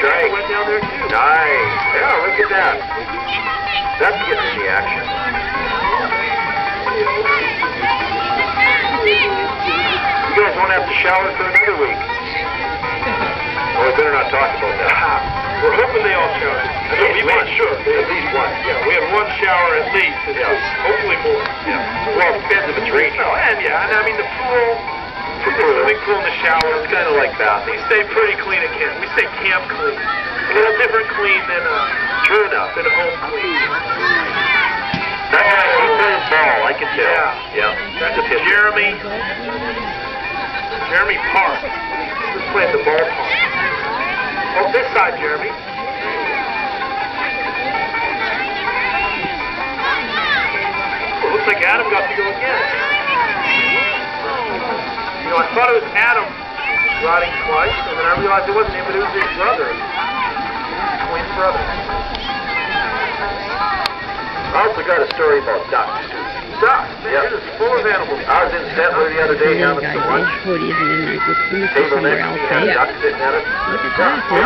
right. Went down there too. Nice. Yeah, look at that. That's getting the action. You guys won't have to shower for another week. Oh, we better not talk about that. We're hoping they all shower. At least one. Sure. At least one. Yeah, we have one shower at least. And hopefully more. Yeah. Well, it depends if it's raining. Oh, and I mean the pool, the swimming pool and the shower, It's kind of like that. they stay pretty clean at camp. We say camp clean. A little different clean than True enough. a home clean. That guy, he plays ball, I can tell. Yeah. That's a pitcher. Jeremy Park. He's playing the ballpark. Oh, this side, Jeremy. Well, looks like Adam got to go again. You know, I thought it was Adam riding twice, and then I realized it wasn't him, but it was his brother. Twin brother. I also got a story about ducks. Ducks. Man, Yep. it is full of animals. I was in Stettler the other day having some lunch. Hoodies and then like with Table somewhere next else, to me, had right? ducks sitting at it. Look at that, huh?